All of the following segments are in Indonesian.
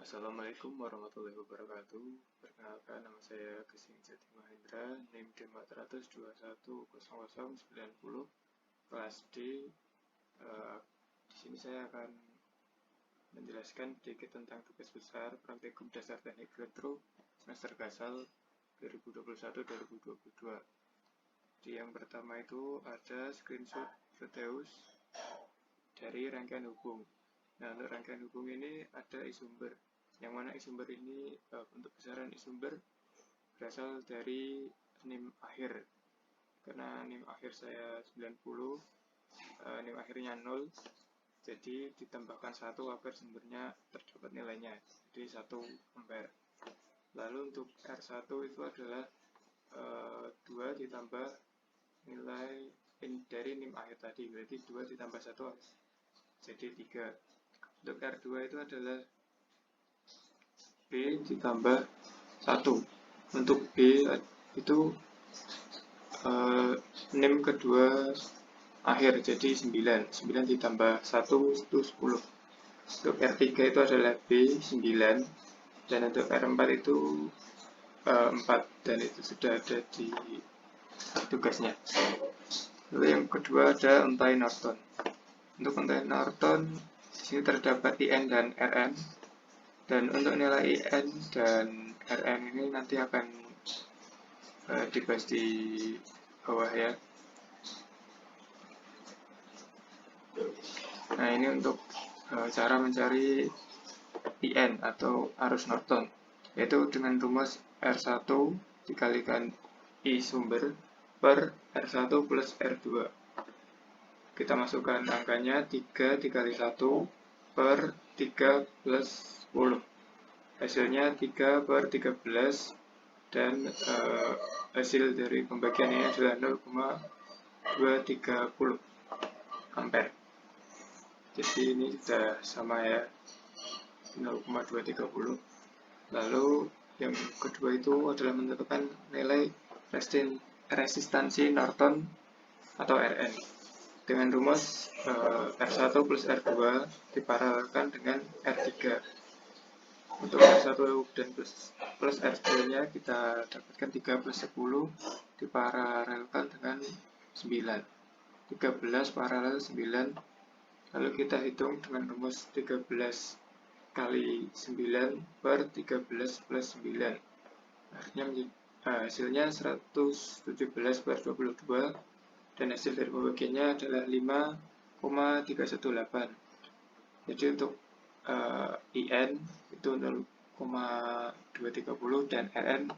Assalamualaikum warahmatullahi wabarakatuh. Perkenalkan, nama saya Gesing Jati Mahendra, NIM D4210090, kelas D. Di sini saya akan menjelaskan sedikit tentang tugas besar praktikum dasar teknik elektro semester Gasal 2021-2022. Di yang pertama itu ada screenshot Proteus dari rangkaian hubung. Nah, untuk rangkaian hubung ini ada isumber, yang mana isumber ini untuk besaran isumber berasal dari NIM akhir. Karena NIM akhir saya 90, NIM akhirnya 0, jadi ditambahkan 1 agar sumbernya terdapat nilainya, jadi 1 ampere. Lalu untuk R1 itu adalah 2 ditambah nilai dari NIM akhir tadi, berarti 2 ditambah 1 jadi 3. Untuk R2 itu adalah B ditambah 1. Untuk B itu NIM kedua akhir, jadi 9. 9 ditambah 1 itu 10. Untuk R3 itu adalah B 9. Dan untuk R4 itu 4. Dan itu sudah ada di tugasnya. Lalu yang kedua ada untai Norton. Untuk untai Norton, di sini terdapat IN dan RN. Dan untuk nilai IN dan RN ini nanti akan dibahas di bawah ya. Nah, ini untuk cara mencari IN atau arus Norton, yaitu dengan rumus R1 dikalikan I sumber per R1 plus R2. Kita masukkan angkanya 3 dikali 1 per 3 plus 10. Hasilnya 3 per 13 dan hasil dari pembagian ini adalah 0,230 ampere. Jadi ini sudah sama ya, 0,230. Lalu yang kedua itu adalah menentukan nilai resistansi Norton atau RN dengan rumus R1 plus R2 diparalelkan dengan R3. Untuk R1 dan plus R2 nya kita dapatkan 3 plus 10 diparalelkan dengan 9. 13 paralel 9. Lalu kita hitung dengan rumus 13 kali 9 per 13 plus 9. Akhirnya hasilnya 117 per 22. Dan hasil dari pembagiannya adalah 5,318. Jadi untuk IN itu 0,230 dan RN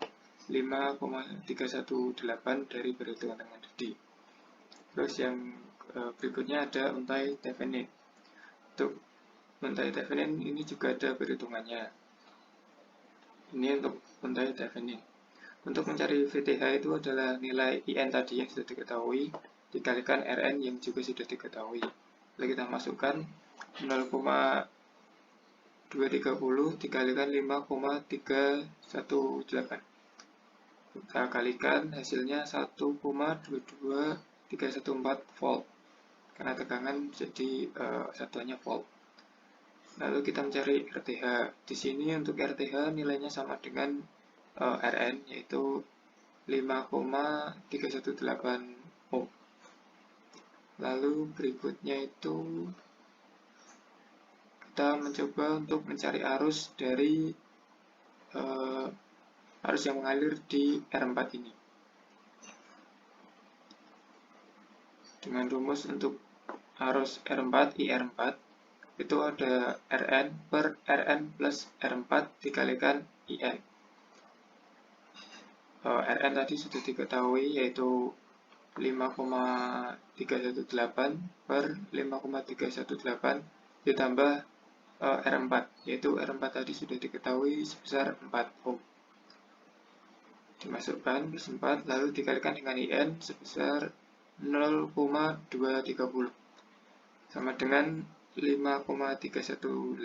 5,318 dari perhitungan tangan tadi. Terus yang berikutnya ada untai Thevenin. Untuk untai Thevenin ini juga ada perhitungannya. Ini untuk untai Thevenin. Untuk mencari VTH itu adalah nilai IN tadi yang sudah diketahui dikalikan RN yang juga sudah diketahui. Lalu kita masukkan 0,230 dikalikan 5,318. Kita kalikan hasilnya 1,22314 volt. Karena tegangan jadi satuannya volt. Lalu kita mencari RTH. Di sini untuk RTH nilainya sama dengan RN, yaitu 5,318 ohm. Lalu berikutnya itu kita mencoba untuk mencari arus dari arus yang mengalir di R4 ini. Dengan rumus untuk arus R4, IR4, itu ada RN per RN plus R4 dikalikan IN. RN tadi sudah diketahui yaitu 5,318 per 5,318 ditambah R4, yaitu R4 tadi sudah diketahui sebesar 4 ohm. Dimasukkan plus 4, lalu dikalikan dengan IN sebesar 0,230 sama dengan 5,318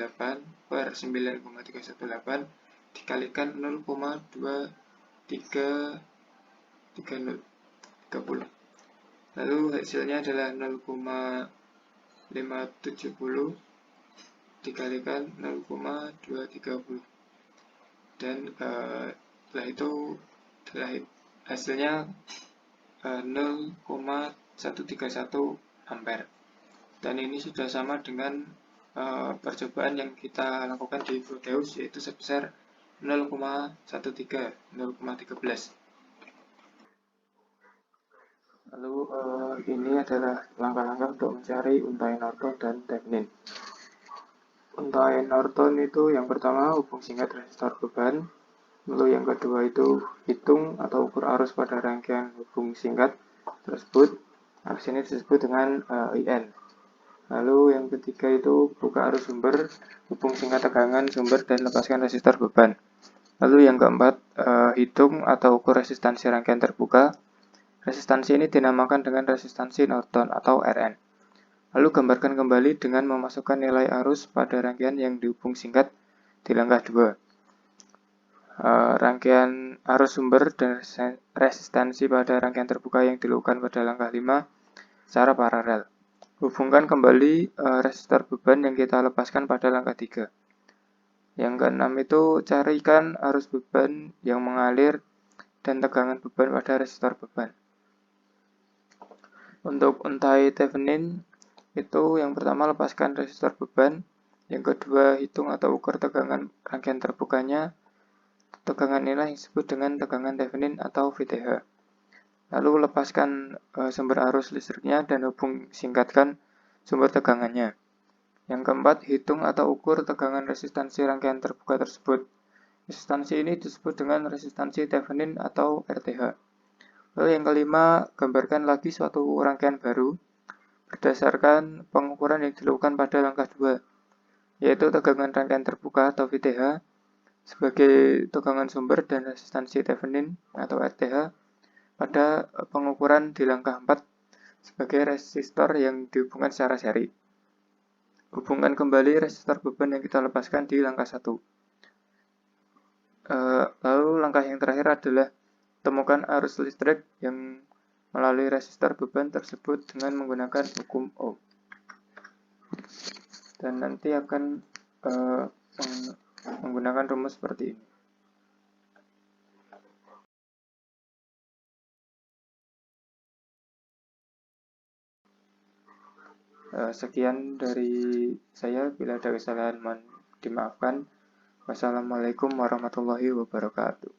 per 9,318 dikalikan 0,2330. Lalu hasilnya adalah 0,570 dikalikan 0,230 dan setelah hasilnya 0,131 ampere, dan ini sudah sama dengan percobaan yang kita lakukan di Proteus, yaitu sebesar 0,13 0,13. Lalu ini adalah langkah-langkah untuk mencari untai Norton dan Thevenin. Untai Norton itu yang pertama hubung singkat resistor beban. Lalu yang kedua itu hitung atau ukur arus pada rangkaian hubung singkat tersebut. Arus ini disebut dengan IN. Lalu yang ketiga itu buka arus sumber, hubung singkat tegangan sumber dan lepaskan resistor beban. Lalu yang keempat hitung atau ukur resistansi rangkaian terbuka. Resistansi ini dinamakan dengan resistansi Norton atau RN. Lalu gambarkan kembali dengan memasukkan nilai arus pada rangkaian yang dihubung singkat di langkah 2. Rangkaian arus sumber dan resistansi pada rangkaian terbuka yang dilakukan pada langkah 5 secara paralel. Hubungkan kembali resistor beban yang kita lepaskan pada langkah 3. Yang keenam itu carikan arus beban yang mengalir dan tegangan beban pada resistor beban. Untuk untai Thevenin itu yang pertama lepaskan resistor beban, yang kedua hitung atau ukur tegangan rangkaian terbukanya. Tegangan inilah yang disebut dengan tegangan Thevenin atau VTH. Lalu lepaskan sumber arus listriknya dan hubung singkatkan sumber tegangannya. Yang keempat, hitung atau ukur tegangan resistansi rangkaian terbuka tersebut. Resistansi ini disebut dengan resistansi Thevenin atau RTH. Lalu yang kelima, gambarkan lagi suatu rangkaian baru berdasarkan pengukuran yang dilakukan pada langkah 2, yaitu tegangan rangkaian terbuka atau VTH sebagai tegangan sumber dan resistansi Thevenin atau RTH pada pengukuran di langkah 4 sebagai resistor yang dihubungkan secara seri. Hubungkan kembali resistor beban yang kita lepaskan di langkah 1. Lalu langkah yang terakhir adalah temukan arus listrik yang melalui resistor beban tersebut dengan menggunakan hukum Ohm. Dan nanti akan menggunakan rumus seperti ini. Sekian dari saya, bila ada kesalahan mohon dimaafkan. Wassalamualaikum warahmatullahi wabarakatuh.